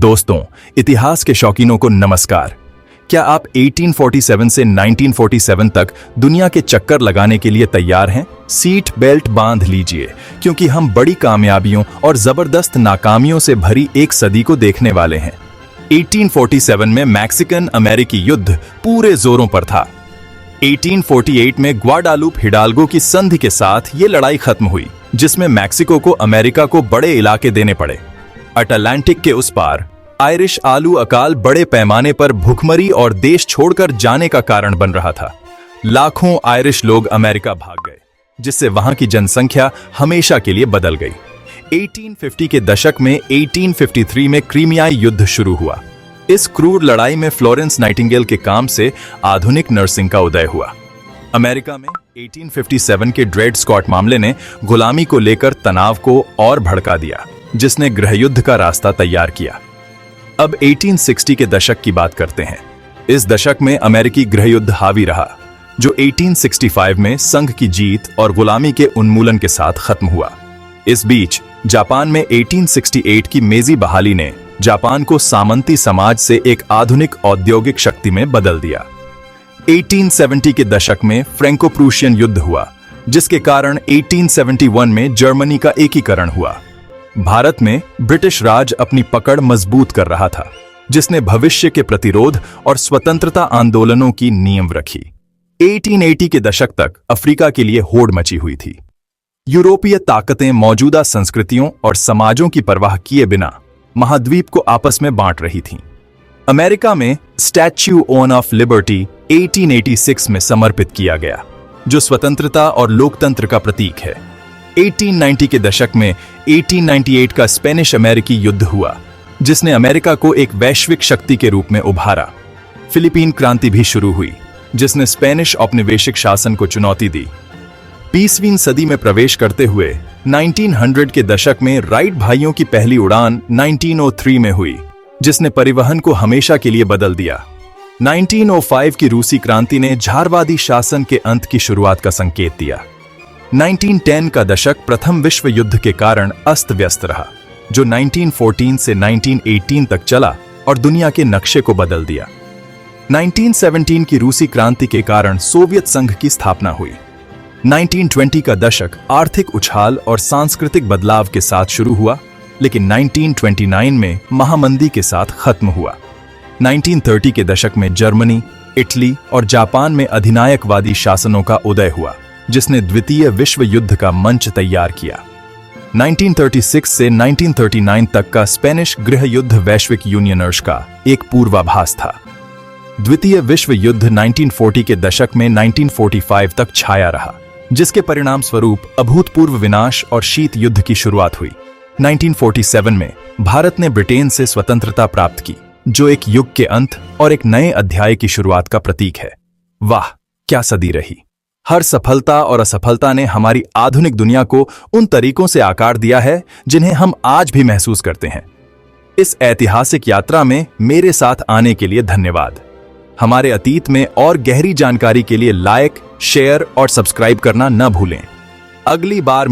दोस्तों, इतिहास के शौकीनों को नमस्कार। क्या आप 1847 से 1947 तक दुनिया के चक्कर लगाने के लिए तैयार हैं? सीट बेल्ट बांध लीजिए, क्योंकि हम बड़ी कामयाबियों और जबरदस्त नाकामियों से भरी एक सदी को देखने वाले हैं। 1847 में मैक्सिकन अमेरिकी युद्ध पूरे जोरों पर था। 1848 में ग्वाडालूप हिडाल्गो की संधि के साथ ये लड़ाई खत्म हुई, जिसमें मैक्सिको को अमेरिका को बड़े इलाके देने पड़े। अटलांटिक के उस पार आयरिश आलू अकाल बड़े पैमाने पर भुखमरी और देश छोड़कर जाने का कारण बन रहा था। लाखों आयरिश लोग अमेरिका भाग गए, जिससे वहां की जनसंख्या हमेशा के लिए बदल गई। 1850 के दशक में 1853 में क्रीमियाई युद्ध शुरू हुआ। इस क्रूर लड़ाई में फ्लोरेंस नाइटिंगेल के काम से आधुनिक नर्सिंग का उदय हुआ। अमेरिका में 1857 के ड्रेड स्कॉट मामले ने गुलामी को लेकर तनाव को और भड़का दिया, जिसने गृहयुद्ध का रास्ता तैयार किया। अब 1860 के दशक की बात करते हैं। इस दशक में अमेरिकी गृहयुद्ध हावी रहा, जो 1865 में संघ की जीत और गुलामी के उन्मूलन के साथ खत्म हुआ। इस बीच जापान में 1868 की मेजी बहाली ने जापान को सामंती समाज से एक आधुनिक औद्योगिक शक्ति में बदल दिया। 1870 के दशक में फ्रैंको प्रूशियन युद्ध हुआ, जिसके कारण 1871 में जर्मनी का एकीकरण हुआ। भारत में ब्रिटिश राज अपनी पकड़ मजबूत कर रहा था, जिसने भविष्य के प्रतिरोध और स्वतंत्रता आंदोलनों की नींव रखी। 1880 के दशक तक अफ्रीका के लिए होड़ मची हुई थी। यूरोपीय ताकतें मौजूदा संस्कृतियों और समाजों की परवाह किए बिना महाद्वीप को आपस में बांट रही थीं। अमेरिका में स्टैच्यू ऑफ लिबर्टी 1886 में समर्पित किया गया, जो स्वतंत्रता और लोकतंत्र का प्रतीक है। 1890 के दशक में 1898 का स्पेनिश अमेरिकी युद्ध हुआ, जिसने अमेरिका को एक वैश्विक शक्ति के रूप में उभारा। फिलीपीन क्रांति भी शुरू हुई, जिसने स्पेनिश औपनिवेशिक शासन को चुनौती दी। 20वीं सदी में प्रवेश करते हुए 1900 के दशक में राइट भाइयों की पहली उड़ान 1903 में हुई, जिसने परिवहन को हमेशा के लिए बदल दिया। 1905 की रूसी क्रांति ने झारवादी शासन के अंत की शुरुआत का संकेत दिया। 1910 का दशक प्रथम विश्व युद्ध के कारण अस्त व्यस्त रहा, जो 1914 से 1918 तक चला और दुनिया के नक्शे को बदल दिया। 1917 की रूसी क्रांति के कारण सोवियत संघ की स्थापना हुई। 1920 का दशक आर्थिक उछाल और सांस्कृतिक बदलाव के साथ शुरू हुआ, लेकिन 1929 में महामंदी के साथ खत्म हुआ। 1930 के दशक में जर्मनी, इटली और जापान में अधिनायकवादी शासनों का उदय हुआ, जिसने द्वितीय विश्व युद्ध का मंच तैयार किया। 1936 से 1939 तक का स्पेनिश गृह युद्ध वैश्विक यूनियनर्स का एक पूर्वाभास था। द्वितीय विश्व युद्ध 1940 के दशक में 1945 तक छाया रहा, जिसके परिणाम स्वरूप अभूतपूर्व विनाश और शीत युद्ध की शुरुआत हुई। 1947 में भारत ने ब्रिटेन से स्वतंत्रता प्राप्त की, जो एक युग के अंत और एक नए अध्याय की शुरुआत का प्रतीक है। वाह, क्या सदी रही! हर सफलता और असफलता ने हमारी आधुनिक दुनिया को उन तरीकों से आकार दिया है जिन्हें हम आज भी महसूस करते हैं। इस ऐतिहासिक यात्रा में मेरे साथ आने के लिए धन्यवाद। हमारे अतीत में और गहरी जानकारी के लिए लाइक, शेयर और सब्सक्राइब करना न भूलें। अगली बार